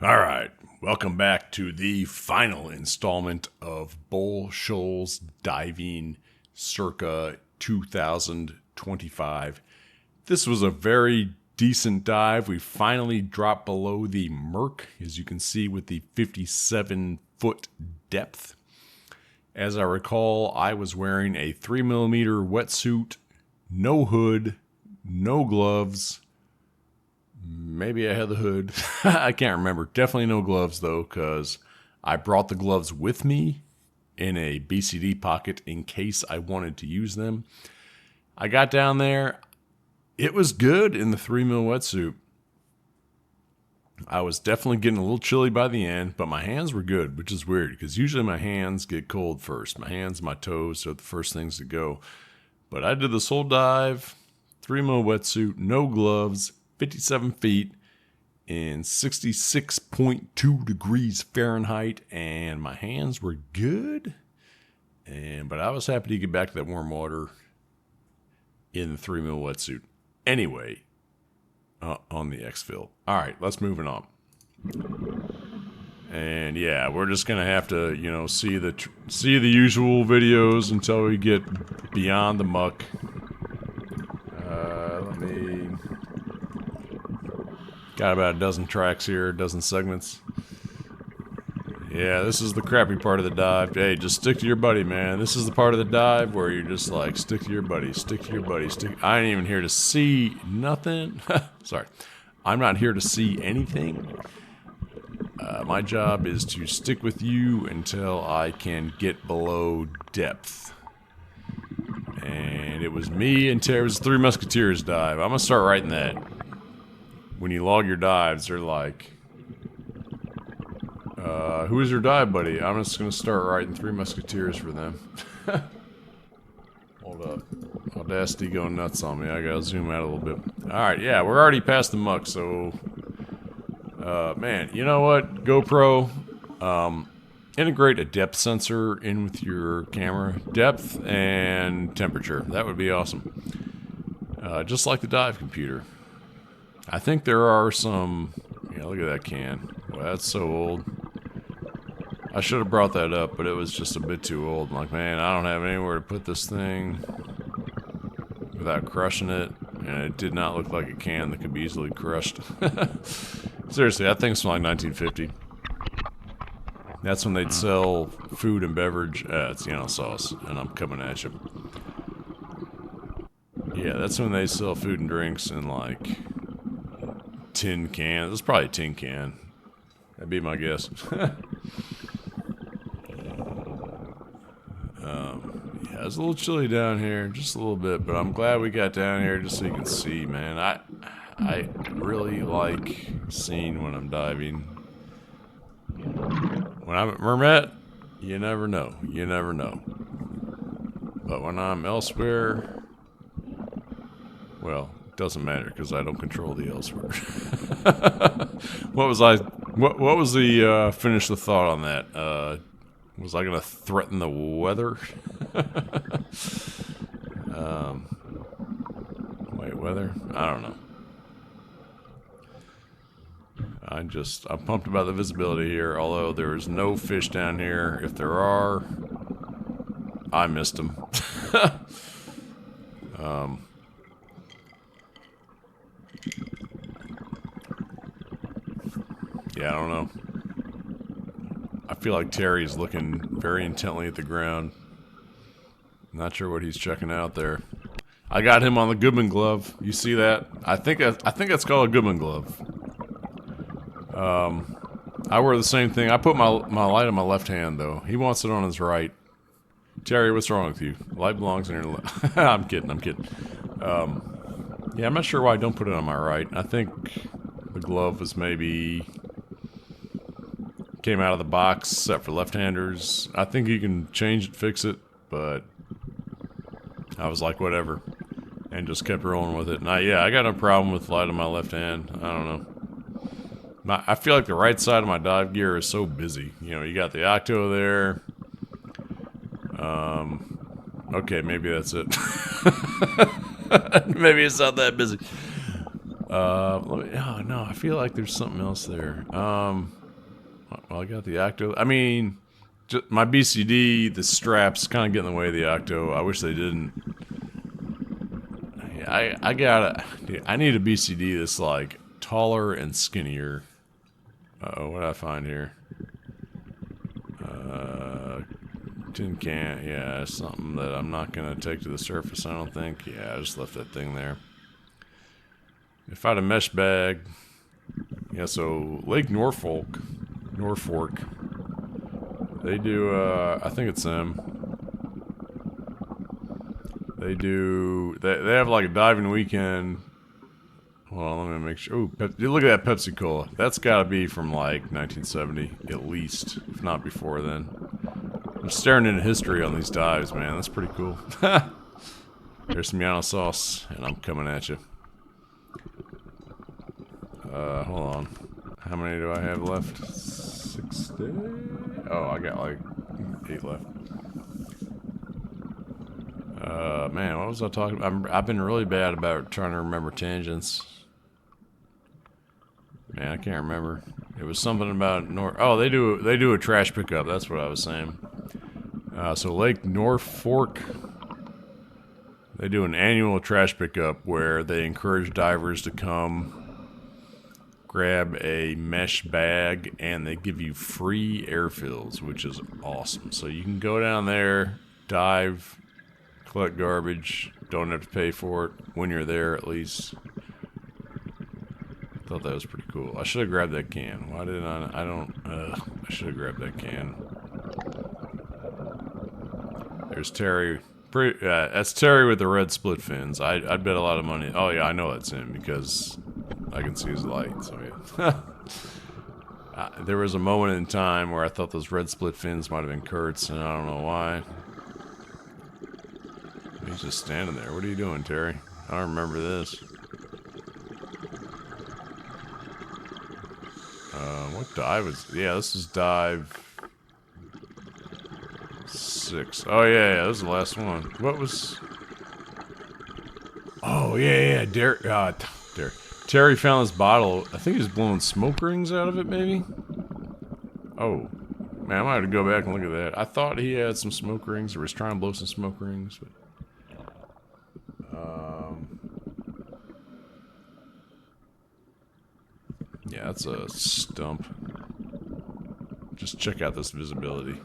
All right, welcome back to the final installment of Bull Shoals Diving circa 2025. This was a very decent dive. We finally dropped below the murk, as you can see, with the 57-foot depth. As I recall, I was wearing a 3mm wetsuit, no hood, no gloves. Maybe I had the hood. I can't remember. Definitely no gloves, though, because I brought the gloves with me in a BCD pocket in case I wanted to use them. I got down there. It was good in the 3mm wetsuit. I was definitely getting a little chilly by the end, but my hands were good, which is weird because usually my hands get cold first. My hands and my toes are the first things to go. But I did this whole dive, 3mm wetsuit, no gloves, 57 feet in 66.2 degrees Fahrenheit, and my hands were good. But I was happy to get back to that warm water in the 3mm wetsuit. Anyway, on the X-Fill. All right, let's move it on. And yeah, we're just gonna have to, see the usual videos until we get beyond the muck. Got about a dozen tracks here, a dozen segments. Yeah, this is the crappy part of the dive. Hey, just stick to your buddy, man. This is the part of the dive where you're just like, stick to your buddy, stick to your buddy, stick. I ain't even here to see nothing. Sorry. I'm not here to see anything. My job is to stick with you until I can get below depth. And it was me and Terry. It was Three Musketeers dive. I'm going to start writing that. When you log your dives, they're like, who is your dive buddy? I'm just going to start writing Three Musketeers for them. Hold up. Audacity going nuts on me. I got to zoom out a little bit. Alright, yeah, we're already past the muck, so... man, you know what? GoPro, integrate a depth sensor in with your camera. Depth and temperature. That would be awesome. Just like the dive computer. I think there are some... Yeah, look at that can. Well, that's so old. I should have brought that up, but it was just a bit too old. I'm like, man, I don't have anywhere to put this thing without crushing it. And it did not look like a can that could be easily crushed. Seriously, that thing's from like 1950. That's when they'd sell food and beverage. It's sauce, and I'm coming at you. Yeah, that's when they sell food and drinks in like... tin can. It's probably a tin can. That'd be my guess. Yeah, it's a little chilly down here, just a little bit, but I'm glad we got down here just so you can see, man. I really like seeing when I'm diving. When I'm at Mermet, you never know. You never know. But when I'm elsewhere, well, doesn't matter because I don't control the elsewhere. What was the finish the thought on that? Was I gonna threaten the weather? Wait, weather? I don't know. I'm pumped about the visibility here, although there is no fish down here. If there are, I missed them. Yeah, I don't know. I feel like Terry's looking very intently at the ground. Not sure what he's checking out there. I got him on the Goodman glove. You see that? I think that's called a Goodman glove. I wear the same thing. I put my light on my left hand though. He wants it on his right. Terry, what's wrong with you? Light belongs in your left. I'm kidding. Yeah, I'm not sure why I don't put it on my right. I think the glove was maybe came out of the box set for left-handers. I think you can change it, fix it, but I was like, whatever, and just kept rolling with it. And I got no problem with light on my left hand. I don't know. I feel like the right side of my dive gear is so busy. You got the Octo there. Okay, maybe that's it. Maybe it's not that busy. Oh no, I feel like there's something else there. Well, I got the octo. I mean, just my BCD, the straps kind of get in the way of the octo. I wish they didn't. Yeah, I gotta. Dude, I need a BCD that's like taller and skinnier. Uh-oh, what did I find here? Tin can. Yeah, something that I'm not gonna take to the surface. I don't think. Yeah, I just left that thing there. If I had a mesh bag. Yeah, so Lake Norfolk, they do, I think it's them. They do, they have like a diving weekend. Well, let me make sure. Ooh, look at that Pepsi Cola. That's gotta be from like 1970, at least, if not before then. I'm staring into history on these dives, man. That's pretty cool. There's some Yana sauce, and I'm coming at you. Hold on. How many do I have left? 60? Oh, I got like 8 left. Man, what was I talking about? I've been really bad about trying to remember tangents. Man, I can't remember. It was something about Oh, they do a trash pickup. That's what I was saying. So Lake Norfolk, they do an annual trash pickup where they encourage divers to come grab a mesh bag and they give you free air fills, which is awesome. So you can go down there, dive, collect garbage, don't have to pay for it when you're there at least. Thought that was pretty cool. I should have grabbed that can. Why didn't I should have grabbed that can. There's Terry. That's Terry with the red split fins. I'd bet a lot of money. Oh yeah, I know that's him because I can see his light, so yeah. There was a moment in time where I thought those red split fins might have been Kurt's, and I don't know why. He's just standing there. What are you doing, Terry? I don't remember this. What dive is... Yeah, this is dive 6. Oh, yeah, this is the last one. What was... Oh, yeah, Terry found this bottle. I think he was blowing smoke rings out of it, maybe? Oh. Man, I might have to go back and look at that. I thought he had some smoke rings, or was trying to blow some smoke rings, but... Yeah, that's a stump. Just check out this visibility.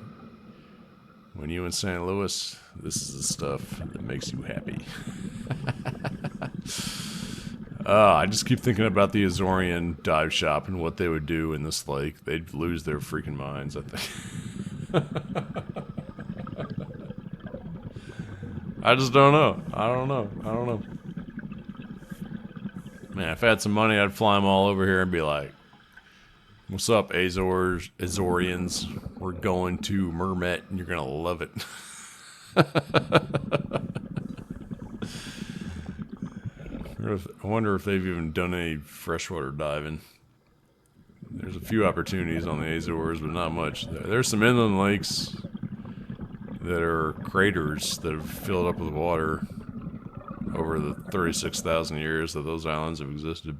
When you in St. Louis, this is the stuff that makes you happy. I just keep thinking about the Azorian dive shop and what they would do in this lake. They'd lose their freaking minds, I think. I just don't know. I don't know. Man, if I had some money, I'd fly them all over here and be like, "What's up, Azorians? We're going to Mermet, and you're gonna love it." I wonder if they've even done any freshwater diving. There's a few opportunities on the Azores, but not much. There's some inland lakes that are craters that have filled up with water over the 36,000 years that those islands have existed.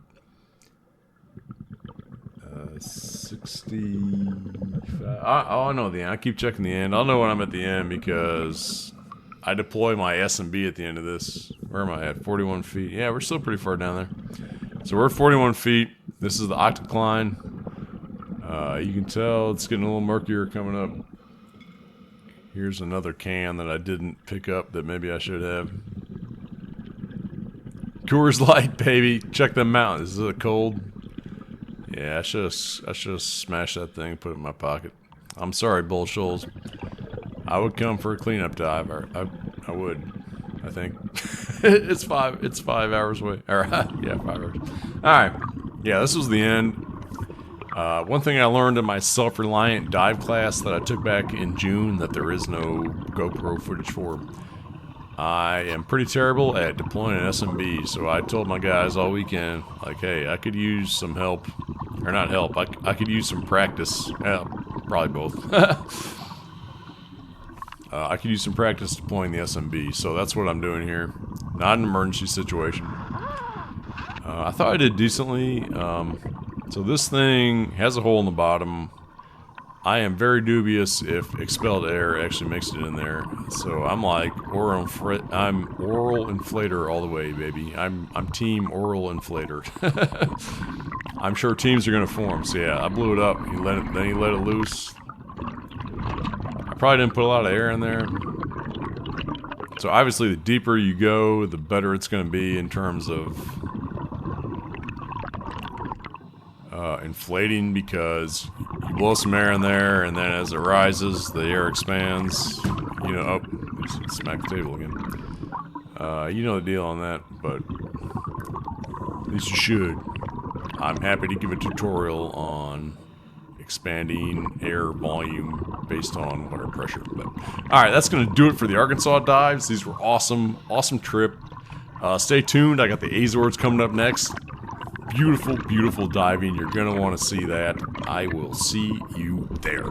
65. I know the end. I keep checking the end. I'll know when I'm at the end because I deploy my S&B at the end of this. Where am I at? 41 feet. Yeah, we're still pretty far down there. So we're at 41 feet. This is the octocline. You can tell it's getting a little murkier coming up. Here's another can that I didn't pick up that maybe I should have. Coors Light, baby. Check them out. Is it cold? Yeah, I should have smashed that thing and put it in my pocket. I'm sorry, Bull Shoals. I would come for a cleanup dive. I would. I think it's 5 hours away. Or yeah, 5 hours. All right. Yeah, this was the end. One thing I learned in my self-reliant dive class that I took back in June that there is no GoPro footage for. I am pretty terrible at deploying an SMB, so I told my guys all weekend, like, hey, I could use some help. Or not help, I could use some practice. Probably both. I could use some practice deploying the SMB, so that's what I'm doing here. Not an emergency situation. I thought I did decently. So this thing has a hole in the bottom. I am very dubious if expelled air actually makes it in there. So I'm like I'm oral inflator all the way, baby. I'm team oral inflator. I'm sure teams are gonna form. So yeah, I blew it up. Then he let it loose. I probably didn't put a lot of air in there. So obviously the deeper you go, the better it's gonna be in terms of inflating, because you blow some air in there, and then as it rises, the air expands. You know, oh, smack the table again. You know the deal on that, but at least you should. I'm happy to give a tutorial on expanding air volume based on water pressure. But all right, that's gonna do it for the Arkansas dives. These were awesome, awesome trip. Stay tuned. I got the Azores coming up next. Beautiful, beautiful diving. You're gonna want to see that. I will see you there.